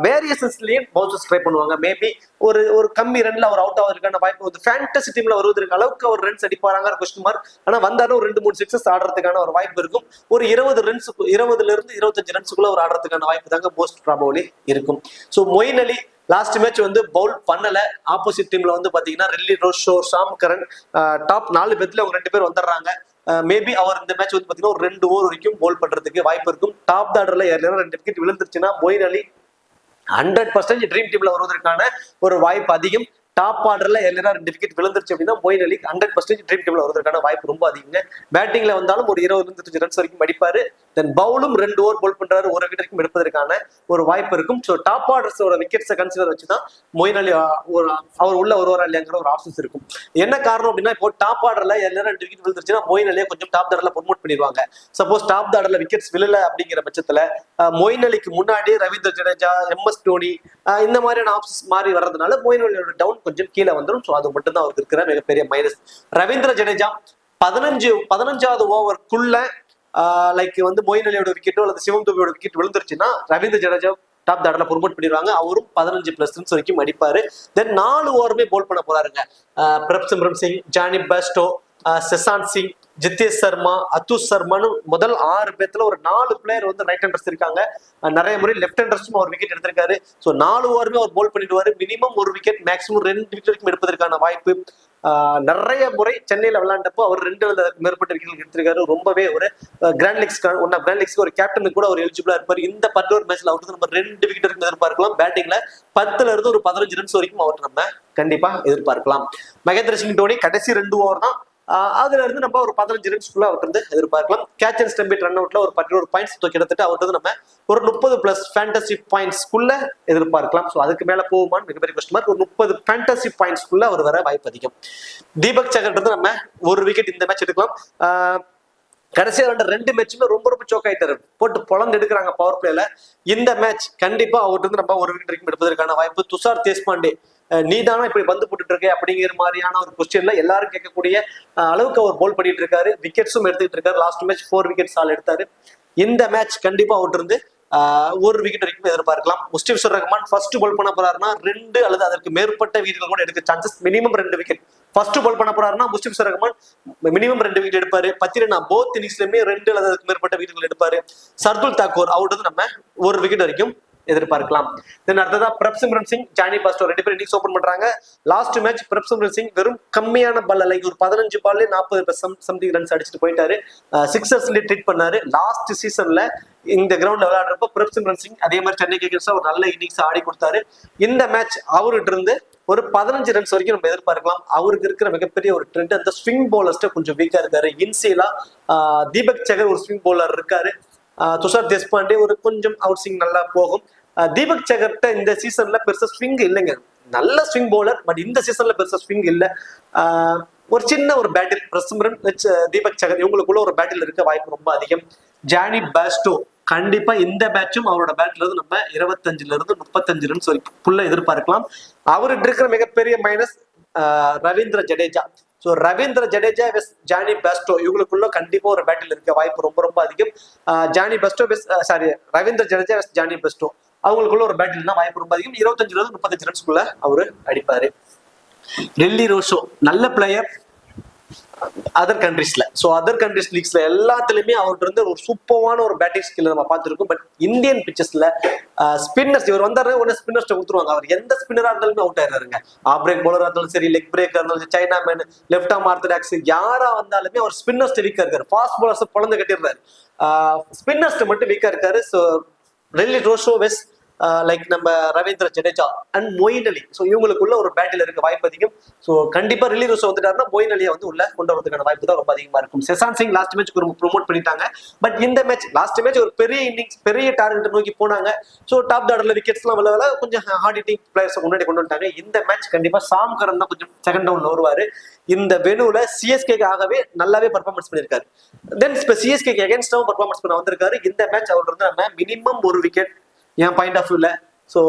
A: வேரியேஷன்ஸ்லயும் பவுன்சஸ் ட்ரை பண்ணுவாங்க. மேபி ஒரு கம்மி ரன்ல அவர் அவுட் ஆகிறதுக்கான வாய்ப்பு வந்து ஃபேண்டசி டீம்ல வருவதற்கு அளவுக்கு அவர் ரன்ஸ் அடிப்பாராங்க கொஸ்டின் மார்க். ஆனா வந்தாலும் 2-3 சிக்ஸஸ் ஆடுறதுக்கான ஒரு வாய்ப்பு இருக்கும். ஒரு 20ல இருந்து 25 ரன்ஸுக்குள்ள ஒரு ஆடுறதுக்கான வாய்ப்பு தாங்க மோஸ்ட் ப்ராபபிலி இருக்கும். ஸோ மொயின் அலி லாஸ்ட் மேட்ச் வந்து பவுல் பண்ணல. ஆப்போசிட் டீம்ல வந்து பாத்தீங்கன்னா really Rossouw, Sam Karan, top 4 பேர்ல அவங்க 2 பேர் வந்துடுறாங்க. மேபி அவர் இந்த மேட்ச் வந்து பாத்தீங்கன்னா ஒரு 2 ஓவர் வரைக்கும் பவுல் பண்றதுக்கு வாய்ப்பு இருக்கும். டாப் ஆர்டர்ல 2 விக்கெட் விழுந்துருச்சுன்னா மொயின் அலி 100% ட்ரீம் டீம்ல வருவதற்கான ஒரு வாய்ப்பு அதிகம். டாப் ஆர்டர்ல எல்லாரும் 2 விக்கெட் விழுந்துருச்சு அப்படின்னா மொயின் அலி 100% ட்ரீம் டீம்ல வருவதற்கான வாய்ப்பு ரொம்ப அதிகங்க. பேட்டிங்ல வந்தாலும் ஒரு 20 ரன்ஸ் வரைக்கும் அடிப்பாரு. தென் பவுலும் 2 ஓவர் பவுல் பண்றாரு, 1 விக்கெட் வரைக்கும் எடுப்பதற்கான ஒரு வாய்ப்பு இருக்கும். ஸோ டாப் ஆர்டர்ஸோட விக்கெட்ஸை கன்சிடர் வச்சுதான் மொயின் அலி அவர் உள்ள வருவாரா இல்லையாங்கிற ஒரு ஆப்ஷன்ஸ் இருக்கும். என்ன காரணம் அப்படின்னா இப்போ டாப் ஆர்டர்ல எல்லாரும் 2 விக்கெட் விழுந்துருச்சுன்னா மொயின் அலியை கொஞ்சம் டாப் ஆர்டர்ல ப்ரொமோட் பண்ணிடுவாங்க. சப்போஸ் டாப் ஆர்டர்ல விக்கெட்ஸ் விழல அப்படிங்கிற பட்சத்துல மொயின் அலிக்கு முன்னாடி ரவீந்திர ஜடேஜா, MS தோனி இந்த மாதிரியான ஆப்ஷன்ஸ் மாறி வர்றதுனால மொயின் அலியோட டவுன் கொஞ்சம் கீழே வந்துடும். ஸோ அது மட்டும் தான் அவருக்கு இருக்கிற மிகப்பெரிய மைனஸ். ரவீந்திர ஜடேஜா 15வது ஓவருக்குள்ள லைக் வந்து மொயின் அலியோட விக்கெட்டோ அல்லது சிவம் துபேயோட விக்கெட் விழுந்துருச்சுன்னா ரவீந்திர ஜடேஜா டாப் ஆர்டர்ல ப்ரொமோட் பண்ணிடுவாங்க. அவரும் 15+ ரன்ஸ் வரைக்கும் அடிப்பாரு. தென் 4 ஓவருமே போல் பண்ண போறாருங்க. பிரப்சிம்ரன் சிங், ஜானி பேஸ்டோ, செசாந்த் சிங், ஜித்தேஷ் சர்மா, அதுஷ் சர்மான்னு முதல் 6 பேர்த்துல ஒரு 4 பிளேயர் வந்து ரைட் ஹேண்டர்ஸ் இருக்காங்க. நிறைய முறை லெஃப்ட் ஹேண்டர்ஸும் அவர் விக்கெட் எடுத்திருக்காரு. ஸோ 4 ஓவருமே அவர் போல் பண்ணிடுவாரு. மினிமம் 1 விக்கெட், மேக்ஸிமம் 2 விக்கெட் வரைக்கும் எடுப்பதற்கான வாய்ப்பு. நிறைய முறை சென்னையில விளையாண்டப்போ அவர் 2 மேற்பட்ட விக்கெட் எடுத்திருக்காரு. ரொம்பவே ஒரு கிராண்ட் லீக்ஸ்க்கு ஒரு கேப்டனுக்கு கூட ஒரு எலிஜிபிளா இருப்பார். இந்த 11 மேட்ச்ல அவருக்கு நம்ம 2 விக்கெட் வரைக்கும் எதிர்பார்க்கலாம். பேட்டிங்ல 10ல இருந்து ஒரு 15 ரன்ஸ் வரைக்கும் அவருக்கு நம்ம கண்டிப்பா எதிர்பார்க்கலாம். மகேந்திர சிங் தோனி கடைசி 2 ஓவர் தான், அதுல இருந்து நம்ம ஒரு 15 ரன்ஸ்க்குள்ள அவர்கிட்ட இருந்து எதிர்பார்க்கலாம். கேட்ச் அண்ட் ஸ்டம்பிட் ரன் அவுட்ல ஒரு 11 பாயிண்ட்ஸ் கிட்டத்தட்ட அவர்கிட்ட நம்ம ஒரு 30+ ஃபேண்டசி பாயிண்ட்ஸ்க்குள்ள எதிர்பார்க்கலாம். ஸோ அதுக்கு மேல போகுமான்னு மிகப்பெரிய கொஸ்டின் மார்க். ஒரு 30 ஃபேண்டசி பாயிண்ட்ஸ்க்குள்ள அவர் வர வாய்ப்பு அதிகம். தீபக் சகர் இருந்து நம்ம 1 விக்கெட் இந்த மேட்ச் எடுக்கலாம். கடைசியா 2 மேட்சுமே ரொம்ப சோக் ஆயிட்டாரு, போட்டு பொழந்து எடுக்கிறாங்க பவர் பிளேல. இந்த மேட்ச் கண்டிப்பா அவர்கிட்ட இருந்து நம்ம 1 விக்கெட் வரைக்கும் எடுப்பதற்கான வாய்ப்பு. துஷார் தேஷ்பாண்டே நீதானா இப்படி வந்து போட்டுட்டு இருக்க அப்படிங்கிற மாதிரியான ஒரு கொஸ்டின்ல எல்லாரும் கேட்கக்கூடிய அளவுக்கு அவர் போல் பண்ணிட்டு இருக்காரு. விக்கெட்ஸும் எடுத்துக்கிட்டு இருக்காரு. லாஸ்ட் மேட்ச் 4 விக்கெட்ஸ் ஆல் எடுத்தாரு. இந்த மேட்ச் கண்டிப்பா அவர்கிட்ட இருந்து 1 விக்கெட் வரைக்கும் எதிர்பார்க்கலாம். முஸ்டிபிசுர் ரஹ்மான் ஃபர்ஸ்ட் போல் பண்ண போறாருன்னா 2 அல்லது அதற்கு மேற்பட்ட விக்கெட்டுகள் கூட எடுக்க chances. Minimum 2 wicket first bowl பண்ண போறாருன்னா முஸ்டிபிசுர் ரஹ்மான் மினிமம் 2 விக்கெட் எடுப்பாரு. பத்திரனா போத் இன்னிங்ஸ்லயுமே 2 அல்லது அதுக்கு மேற்பட்ட விக்கெட்டுகள் எடுப்பாரு. சர்துல் தாக்கூர் அவர்கிட்ட நம்ம 1 விக்கெட் வரைக்கும் எதிர்பார்க்கலாம். தென் அடுத்ததா பிரப்சிம்ரன் சிங், ஜானி பாஸ்டோ 2 பேரும் இன்னிங்ஸ் ஓபன் பண்றாங்க. லாஸ்ட் மேட்ச் பிரப்சிம்ரன் சிங் வெறும் கம்மியான பால், லைக் ஒரு 15 பால்ல 40 சம்திங் ரன்ஸ் அடிச்சுட்டு போயிட்டாரு. 6ers ட்ரீட் பண்ணாரு. லாஸ்ட் சீசன்ல இந்த கிரவுண்ட்ல விளையாடுறப்ப பிரப்சிம்ரன் சிங் அதே மாதிரி சென்னை கேக்கர்ஸ் ஒரு நல்ல இன்னிங்ஸ் ஆடி கொடுத்தாரு. இந்த மேட்ச் அவர்கிட்ட இருந்து ஒரு 15 ரன்ஸ் வரைக்கும் நம்ம எதிர்பார்க்கலாம். அவருக்கு இருக்கிற மிகப்பெரிய ஒரு ட்ரெண்ட் அந்த ஸ்விங் பவுலர்ஸ்ட கொஞ்சம் வீக்கா இருக்காரு. இன்சேலா தீபக் சகர் ஒரு ஸ்விங் பவுலர் இருக்காரு. துஷார் தேஷ்பாண்டே ஒரு கொஞ்சம் அவுட் ஸ்விங் நல்லா போகும். தீபக் சகர்ட்ட இந்த சீசன்ல பெருசா ஸ்விங் இல்லைங்க. நல்ல ஸ்விங் பவுலர், பட் இந்த சீசன்ல பெருசா ஸ்விங் இல்ல. ஒரு சின்ன ஒரு பேட்டில் பிரசிம்ரன் தீபக் சகர் இவங்களுக்குள்ள ஒரு பேட்டில் இருக்க வாய்ப்பு ரொம்ப அதிகம். ஜானி பேஸ்டோ கண்டிப்பா இந்த மேட்சும் அவரோட பேட்ல இருந்து நம்ம 25ல இருந்து 35 ரன்ஸ் வரைக்கும் எதிர்பார்க்கலாம். அவர்கிட்ட இருக்கிற மிகப்பெரிய மைனஸ் ரவீந்திர ஜடேஜா. ஸோ ரவீந்திர ஜடேஜா வெஸ் ஜானி பேஸ்டோ இவங்களுக்குள்ள கண்டிப்பா ஒரு பேட்டில் இருக்க வாய்ப்பு ரொம்ப அதிகம். ஜானி பேஸ்டோ வெஸ் ரவீந்திர ஜடேஜா வெஸ் ஜானி பேஸ்டோ அவங்களுக்குள்ள ஒரு பேட்டில் தான் வாய்ப்பு ரொம்ப அதிகம். 25ல இருந்து 35 ரன்ஸ்க்குள்ள அவரு அடிப்பாரு. ரில்லி ரோஷோ நல்ல பிளேயர் அதர் கண்ட்ரீஸ்ல. ஸோ அதர் கண்ட்ரீஸ் லீக்ஸ்ல எல்லாத்துலயுமே அவர்கிட்ட இருந்து ஒரு சூப்பரான ஒரு பேட்டிங் ஸ்கில் நம்ம பார்த்துருக்கோம். பட் இந்தியன் பிச்சஸ்ல ஸ்பின்னர்ஸ் இவர் வந்தாரு உடனே ஸ்பின்னர்ஸ் கொடுத்துருவாங்க. அவர் எந்த ஸ்பின்னரா இருந்தாலுமே அவுட் ஆயிடுறாருங்க. ஆஃப் பிரேக் பவுலரா இருந்தாலும் சரி, லெக் பிரேக்கா இருந்தாலும், China man, left arm orthodox யாரா வந்தாலுமே அவர் ஸ்பின்னர்ஸ் வீக்கா இருக்காரு. ஃபாஸ்ட் பவுலர்ஸ் குழந்தை கட்டிடுறாரு, ஸ்பின்னர்ஸ் மட்டும் வீக்கா இருக்காரு. So Rilee Rossouw was like நம்ம ரவீந்திர ஜடேஜா அண்ட் மொயின் அலி. ஸோ இவங்களுக்குள்ள ஒரு பேட்டில் இருக்க வாய்ப்பு அதிகம். ஸோ கண்டிப்பா ரில்லி ரோஷோ வந்துட்டாருன்னா மொயின் அலியை வந்து உள்ள கொண்டு வரதுக்கான வாய்ப்பு தான் ரொம்ப அதிகமா இருக்கும். செசாந்த் சிங் லாஸ்ட் மேட்ச் ப்ரோமோட் பண்ணிட்டாங்க. பட் இந்த மேட்ச் லாஸ்ட் மேட்ச் ஒரு பெரிய இன்னிங்ஸ், பெரிய டார்கெட் நோக்கி போனாங்க. ஸோ டாப் ஆர்டர்ல விக்கெட்ஸ் எல்லாம் விளையாட கொஞ்சம் ஹார்ட் ஹிட்டிங் பிளேயர்ஸ் முன்னாடி கொண்டு வந்துட்டாங்க. இந்த மேட்ச் கண்டிப்பா சாம் கரன் தான் கொஞ்சம் செகண்ட் டவுன்ல வருவாரு. இந்த வெனுல சிஎஸ்கேக்காகவே நல்லாவே பர்ஃபார்மன்ஸ் பண்ணியிருக்காரு. தென் இப்போ சிஎஸ்கேக்கு அகேன்ஸ்டாவும் பர்ஃபார்மன்ஸ் பண்ண வந்திருக்காரு. இந்த மேட்ச் அவர் வந்து நம்ம மினிமம் 1 விக்கெட் என் பாயிண்ட் ஆஃப் வியூல. ஸோ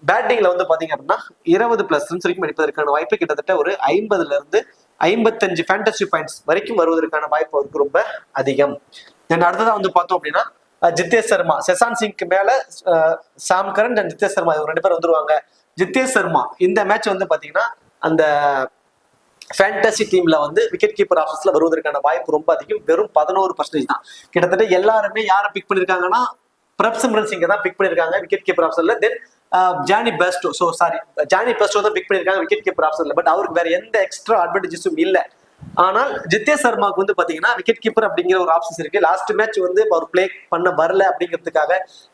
A: பேட்டிங்ல வந்து பாத்தீங்க அப்படின்னா 20+ ரன்ஸ் வரைக்கும் எடுப்பதற்கான வாய்ப்பு கிட்டத்தட்ட ஒரு 50ல இருந்து 55 ஃபேண்டசி பாயிண்ட்ஸ் வரைக்கும் வருவதற்கான வாய்ப்பு அவருக்கு ரொம்ப அதிகம். தென் அடுத்ததான் வந்து பார்த்தோம் அப்படின்னா ஜித்தேஷ் சர்மா, செசாந்த் சிங்க்கு மேல சாம் கரன் அண்ட் ஜித்தேஷ் சர்மா இவங்க 2 பேர் வந்துருவாங்க. ஜித்தேஷ் சர்மா இந்த மேட்ச் வந்து பாத்தீங்கன்னா அந்த ஃபேண்டசி டீம்ல வந்து விக்கெட் கீப்பர் ஆப்ஷன்ஸ்ல வருவதற்கான வாய்ப்பு ரொம்ப அதிகம். வெறும் 11% தான். கிட்டத்தட்ட எல்லாருமே யாரை பிக் பண்ணிருக்காங்கன்னா பிரப்சிம்ரன் சிங்கை தான் பிக் பண்ணிருக்காங்க விக்கெட் கீப்பர் ஆப்ஷன்ல. தென் ஜானி பேஸ்டோ தான் பிக் பண்ணிருக்காங்க விக்கெட் கீப்பர் ஆப்ஷன்ல. பட் அவருக்கு வேற எந்த எக்ஸ்ட்ரா அட்வான்டேஜஸும் இல்ல. ஆனால் ஜித்தேஷ் சர்மாவுக்கு வந்து பாத்தீங்கன்னா விக்கெட் கீப்பர் அப்படிங்கிற ஒரு ஆப்ஷன்ஸ் இருக்கு. லாஸ்ட் மேட்ச் வந்து அவர் பிளே பண்ண வரல அப்படிங்கிறதுக்காக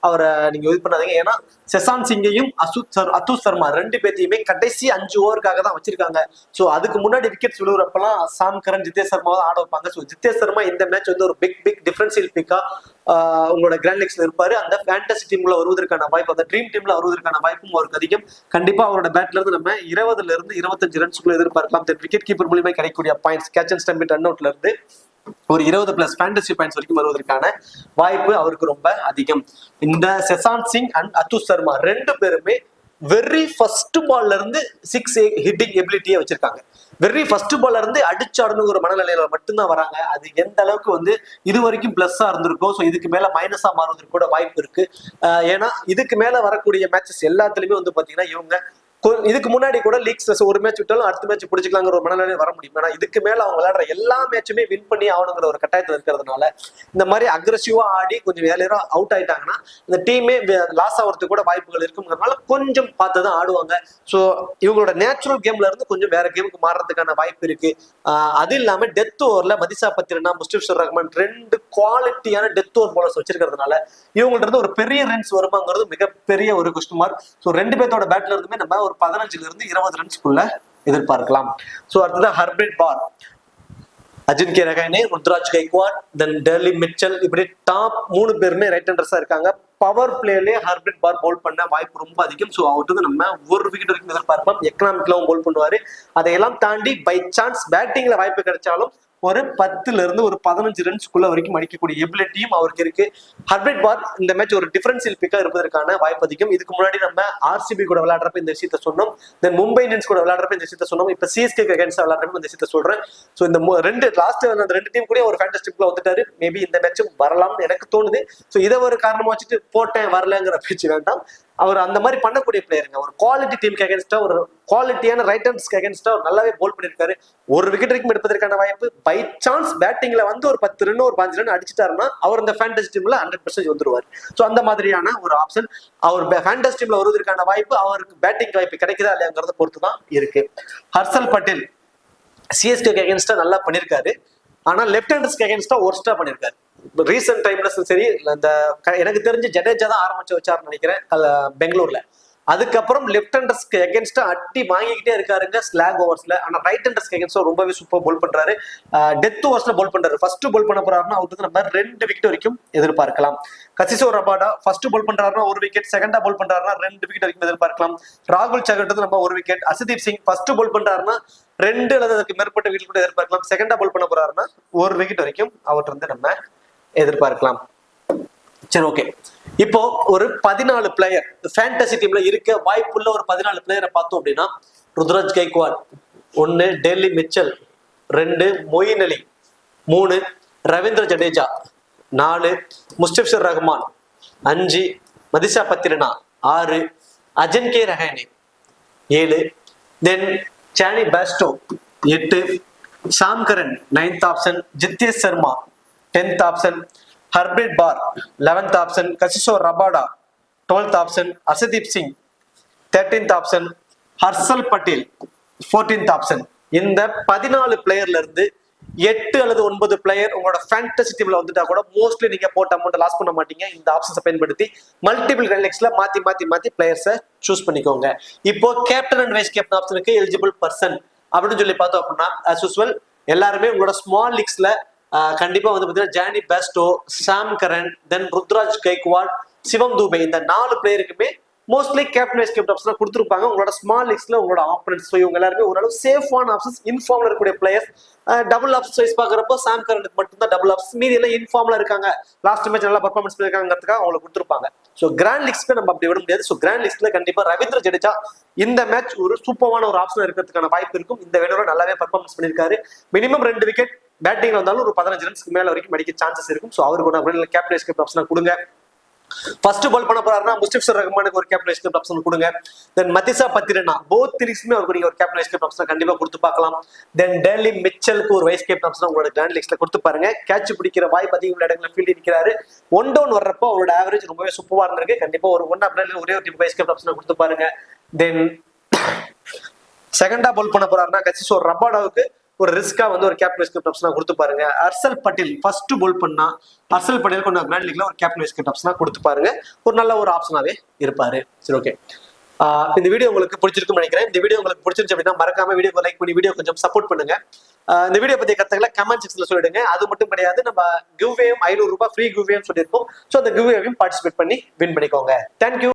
A: அவரை நீங்க இது பண்ணாதீங்க. ஏன்னா செசான் சிங்கையும் அத்துஷ் சர்மா ரெண்டு பேர்த்தையுமே கடைசி 5 ஓவருக்காக தான் வச்சிருக்காங்க. ஸோ அதுக்கு முன்னாடி விக்கெட்ஸ் விழுவுறப்பெல்லாம் சாம் கரன் ஜித்தேஷ் சர்மாவை ஆட வைப்பாங்க. ஸோ ஜித்தேஷ் சர்மா இந்த மேட்ச் வந்து ஒரு பிக் டிஃபரன்ஷியல் பிக்கா உங்களோட கிராண்ட் லீக்ஸ்ல இருப்பாரு. அந்த ஃபேண்டசி டீம்ல வருவதற்கான வாய்ப்பு, அந்த ட்ரீம் டீம்ல வருவதற்கான வாய்ப்பும் அவருக்கு அதிகம். கண்டிப்பா அவரோட பேட்ல இருந்து நம்ம 20ல இருந்து 25 ரன்ஸ்க்குள்ள எதிர்பார்க்கலாம். விக்கெட் கீப்பர் மூலியமா கிடைக்கக்கூடிய points, catch and stumped run அவுட்ல இருந்து ஒரு 20+ ஃபேண்டசி பாயிண்ட்ஸ் வரைக்கும் வருவதற்கான வாய்ப்பு அவருக்கு ரொம்ப அதிகம். இந்த செசான் சிங் அண்ட் அத்துஷ் சர்மா ரெண்டு பேருமே வெரி ஃபர்ஸ்ட் பால்ல இருந்து 6 ஹிட்டிங் எபிலிட்டியை வச்சிருக்காங்க. வெரி ஃபர்ஸ்ட் பால்ல இருந்து அடிச்சாடணுங்கிற மனநிலையில மட்டும்தான் வராங்க. அது எந்த அளவுக்கு வந்து இது வரைக்கும் பிளஸ்ஸா இருந்திருக்கோ, ஸோ இதுக்கு மேல மைனஸா மாறுவதற்கு கூட வாய்ப்பு இருக்கு. ஏன்னா இதுக்கு மேல வரக்கூடிய மேட்சஸ் எல்லாத்துலயுமே வந்து பாத்தீங்கன்னா இவங்க இதுக்கு முன்னாடி கூட லீக்ஸ் ஒரு மேட்ச் விட்டாலும் அடுத்த மேட்ச் பிடிச்சிக்கலாங்கிற ஒரு மனநிலை வர முடியும். ஆனா இதுக்கு மேல அவங்க விளையாடுற எல்லா மேட்சுமே வின் பண்ணி ஆகணுங்கிற ஒரு கட்டாயத்தில் இருக்கிறதுனால இந்த மாதிரி அக்ரெசிவா ஆடி கொஞ்சம் வேலையா அவுட் ஆயிட்டாங்கன்னா இந்த டீமே லாஸ் ஆகிறதுக்கு கூட வாய்ப்புகள் இருக்குங்கிறதுனால கொஞ்சம் பார்த்து தான் ஆடுவாங்க. ஸோ இவங்களோட நேச்சுரல் கேம்ல இருந்து கொஞ்சம் வேற கேமுக்கு மாறுறதுக்கான வாய்ப்பு இருக்கு. அது இல்லாம டெத் ஓவர்ல மதிசா பத்திரனா, முஸ்டிபிஷுர் ரஹ்மான் ரெண்டு குவாலிட்டியான டெத் ஓவர் போலர்ஸ் வச்சிருக்கிறதுனால இவங்கள்ட்ட இருந்து ஒரு பெரிய ரன்ஸ் வருமாங்கிறது மிகப்பெரிய ஒரு கொஸ்டின் மார்க். ஸோ ரெண்டு பேர்த்தோட பேட்ல இருந்துமே நம்ம ஒரு 15ல இருந்து 20 ரன்ஸ்க்குள்ள எதிர்பார்க்கலாம். சோ அடுத்தது ஹர்ப்ரீத் பார், அஜின்கே ரஹானே, ருத்ராஜ் கைக்வாட், தென் டெர்லி மிச்சல், இப்படி டாப் 3 பேருமே ரைட் ஹேண்டர்ஸா இருக்காங்க. பவர் பிளேலயே ஹர்ப்ரீத் பார் பவுல் பண்ண வாய்ப்பு ரொம்ப அதிகம். ஸோ அவர்கிட்ட நம்ம ஒரு விக்கெட் வரைக்கும் எதிர்பார்ப்போம். எக்கனாமிக்லாவும் பவுல் பண்ணுவாரு. அதையெல்லாம் தாண்டி பை சான்ஸ் பேட்டிங்ல வாய்ப்பு கிடைச்சாலும் ஒரு 10ல இருந்து ஒரு 15 ரன்ஸ்க்குள்ள வரைக்கும் அடிக்கக்கூடிய எபிலிட்டியும் அவருக்கு இருக்கு. ஹர்ப்ரீத் பார் இந்த மேட்ச் ஒரு டிஃபரன்ஷியல் பிக்கா இருப்பதற்கான வாய்ப்பு அதிகம். இதுக்கு முன்னாடி நம்ம ஆர்சிபி கூட விளையாடுறப்ப இந்த விஷயத்த சொன்னோம். தென் மும்பை இந்தியன்ஸ் கூட விளையாடுறப்ப இந்த விஷயத்த சொன்னோம். இப்ப சிஎஸ்கே அகைன்ஸ்ட் விளையாடுறப்ப இந்த விஷயத்த சொல்றேன். ஸோ இந்த அந்த ரெண்டு டீம் கூட ஒரு ஃபேண்டஸ்டிக்ல வந்துட்டாரு. மேபி இந்த மேட்சும் வரலாம்னு எனக்கு தோணுது. ஸோ இதை ஒரு காரணமா வச்சுட்டு போட்டேன் வரலங்கிற பேச்சு வேண்டாம். அவர் அந்த மாதிரி பண்ணக்கூடிய பிளேயருங்க. ஒரு குவாலிட்டி டீமுக்கு அகேன்ஸ்டா, ஒரு குவாலிட்டியான ரைட் ஹேண்டர்ஸ்க்கு அகேன்ஸ்டா நல்லாவே போல் பண்ணிருக்காரு. ஒரு விக்கெட் வரைக்கும் எடுப்பதற்கான வாய்ப்பு. பை சான்ஸ் பேட்டிங்ல வந்து ஒரு 10 ரன் ஒரு 5 ரன் அடிச்சுட்டாருன்னா அவர் இந்த ஃபேண்டசி டீம்ல 100% வந்துருவார். ஸோ அந்த மாதிரியான ஒரு ஆப்ஷன் அவர் ஃபேண்டசி டீம்ல வருவதற்கான வாய்ப்பு, அவருக்கு பேட்டிங் வாய்ப்பு கிடைக்குதா இல்லையாங்கிறத பொறுத்து தான் இருக்கு. ஹர்ஷல் பட்டேல் சிஎஸ்கே அகேன்ஸ்டா நல்லா பண்ணிருக்காரு. ஆனா லெப்ட் ஹேண்டர்ஸ்க்கு அகேன்ஸ்டா ஒர்ஸ்டா பண்ணிருக்காரு. ரீசெண்ட் டைம்ல சரி, இந்த எனக்கு தெரிஞ்சு ஜடேஜா தான் ஆரம்பிச்சு வச்சாருன்னு நினைக்கிறேன் பெங்களூர்ல. அதுக்கப்புறம் லெப்ட் ஹேண்டர்ஸ்க்கு அகேன்ஸ்டா அட்டி வாங்கிக்கிட்டே இருக்காருங்க ஸ்லாக் ஓவர்ஸ்ல. ஆனா ரைட் ஹேண்டர்ஸ்க்கு அகேன்ஸ்டா ரொம்பவே சூப்பர் போல் பண்றாரு. டெத் ஓவர்ஸ்ல போல் பண்றாரு. ஃபர்ஸ்ட் போல் பண்ண போறாருன்னா அவருக்கு நம்ம 2 விக்கெட் வரைக்கும் எதிர்பார்க்கலாம். கசிசோர் ரபாடா ஃபர்ஸ்ட் போல் பண்றாருன்னா 1 விக்கெட், செகண்டா போல் பண்றாருன்னா 2 விக்கெட் வரைக்கும் எதிர்பார்க்கலாம். ராகுல் சகர் நம்ம 1 விக்கெட். அசதீப் சிங் ஃபர்ஸ்ட் போல் பண்றாருன்னா 2 அல்லது அதுக்கு மேற்பட்ட விக்கெட் கூட எதிர்பார்க்கலாம். செகண்டா போல் பண்ண போறாருன்னா 1 விக்கெட் வரைக்கும் அவர்கிட்ட இருந்து நம்ம எதிர்பார்க்கலாம். சரி, ஓகே. இப்போ ஒரு 14 பிளேயர் ஃபேண்டசி டீம்ல இருக்க வாய்ப்புள்ள ஒரு 14 பிளேயரை பார்த்தோம் அப்படின்னா, Ruturaj Gaikwad 1, Daryl Mitchell 2, Moeen Ali 3, Ravindra Jadeja 4, Mustafizur Rahman 5, Matheesha Pathirana 6, Ajinkya Rahane 7, then Jonny Bairstow 8, Sam Curran 9th option, Jitesh Sharma 10th option, Harpreet Brar 11th option, Kagiso Rabada 12th option, Arshdeep Singh 13th option, Harshal Patel 14th option. இந்த 14 பிளேயர்ல இருந்து 8 அல்லது 9 பிளேயர் உங்களோட ஃபேண்டசி டீம்ல வந்துட்டா கூட மோஸ்ட்லி நீங்க போட்ட அமௌண்ட் லாஸ் பண்ண மாட்டீங்க. இந்த ஆப்ஷன்ஸை பயன்படுத்தி மல்டிபிள் கிராண்ட் மாத்தி பிளேயர்ஸை சூஸ் பண்ணிக்கோங்க. இப்போ கேப்டன் அண்ட் வைஸ் கேப்டன் ஆப்ஷனுக்கு எலிஜிபிள் பர்சன் அப்படின்னு சொல்லி பார்த்தோம் அப்படின்னா, as usual எல்லாருமே உங்களோட ஸ்மால் லீக்ஸ்ல கண்டிப்பா வந்து பாத்தீங்கன்னா Jonny Bairstow, Sam Curran, then Ruturaj Gaikwad, Shivam Dube இந்த 4 பிளேயருக்குமே mostly captain vice captain option கொடுத்துருப்பாங்க. உங்களோட ஸ்மால் லீக்ஸ்ல உங்களோட ஆப்பனன்ட்ஸ் இவங்க எல்லாருமே ஓரளவு சேஃபான ஆப்ஷன்ஸ், இன்ஃபார்ம்ல இருக்கக்கூடிய பிளேயர்ஸ். டபுள் ஆப்ஷன் வைஸ் பாக்குறப்போ சாம் கரனுக்கு மட்டும்தான் டபுள் ஆப்ஷன், மீதி எல்லாம் இன்ஃபார்ம்ல இருக்காங்க, லாஸ்ட் மேட்ச் நல்லா பர்ஃபார்மன்ஸ் பண்ணிருக்காங்கிறதுக்காக அவங்களுக்கு கொடுத்துருப்பாங்க. ஸோ கிராண்ட் லீக்ஸ்ல நம்ம அப்படி விட முடியாது. ஸோ கிராண்ட் லீக்ஸ்ல கண்டிப்பா ரவீந்திர ஜடேஜா இந்த மேட்ச் ஒரு சூப்பரான ஒரு ஆப்ஷன் இருக்கிறதுக்கான வாய்ப்பு இருக்கும். இந்த வேலையோட நல்லாவே பர்ஃபார்மன்ஸ் பண்ணிருக்காரு. மினிமம் 2 விக்கெட் பேட்டிங்ல வந்தாலும் ஒரு 15 ரன்ஸ்க்கு மேல வரைக்கும் அடிக்க சான்சஸ் இருக்கும். ஸோ அவருக்கு கேப்டன் வைஸ் கேப்டன் ஆப்ஷன் கொடுங்க. ஃபர்ஸ்ட் பால் பண்ண போறாருன்னா முஸ்டிபிஷுர் ரஹ்மானுக்கு ஒரு கேப்டன் வைஸ் கேப்டன் ஆப்ஷன் கொடுங்க. தென் மதிசா பத்திரனா போத் லீக்ஸ்மே அவருக்கு நீங்க ஒரு கேப்டன் வைஸ் கேப்டன் ஆப்ஷன் கண்டிப்பா கொடுத்து பார்க்கலாம். தென் டெல்லி மிச்சலுக்கு ஒரு வைஸ் கேப்டன் ஆப்ஷன் உங்களோட கிராண்ட் லீக்ஸ்ல கொடுத்து பாருங்க. கேட்ச் பிடிக்கிற வாய்ப்பு அதிகம் உள்ள இடங்களில் ஃபீல்ட் நிற்கிறாரு. 1 டவுன் வர்றப்போ அவரோட ஆவரேஜ் ரொம்பவே சூப்பரா இருந்திருக்கு. கண்டிப்பா ஒரு 1 அப்படின்னா ஒரே ஒரு வைஸ் கேப்டன் ஆப்ஷன் கொடுத்து பாருங்க. தென் செகண்டா பால் பண்ண போறாருன்னா கசிசோர் ரபாடாவுக்கு ஒரு ரிஸ்கா வந்து ஒரு கேப்டன் வைஸ் கேப்டன் ஆப்ஷன் கொடுத்து பாருங்க. ஹர்ஷல் பட்டேல் ஃபர்ஸ்ட் போல் பண்ணா ஹர்ஷல் பட்டேல் கொண்ட பிராண்ட் லீக்ல ஒரு கேப்டன் வைஸ் கேப்டன் ஆப்ஷனா கொடுத்து பாருங்க. ஒரு நல்ல ஒரு ஆப்ஷனாவே இருப்பாரு. சரி, ஓகே. இந்த வீடியோ உங்களுக்கு பிடிச்சிருக்கும்னு நினைக்கிறேன். இந்த வீடியோ உங்களுக்கு பிடிச்சிருச்சு அப்படின்னா மறக்காம வீடியோ லைக் பண்ணி வீடியோ கொஞ்சம் சப்போர்ட் பண்ணுங்க. இந்த வீடியோ பத்தி கருத்துக்களை கமெண்ட் செக்ஷன்ல சொல்லிடுங்க. அது மட்டும் கிடையாது, நம்ம கிவ்வேயும் 500 ரூபாய் ஃப்ரீ கிவ்வேயும் சொல்லியிருக்கோம். ஸோ அந்த கிவ்வேவையும் பார்ட்டிசிபேட் பண்ணி வின் பண்ணிக்கோங்க. தேங்க்யூ.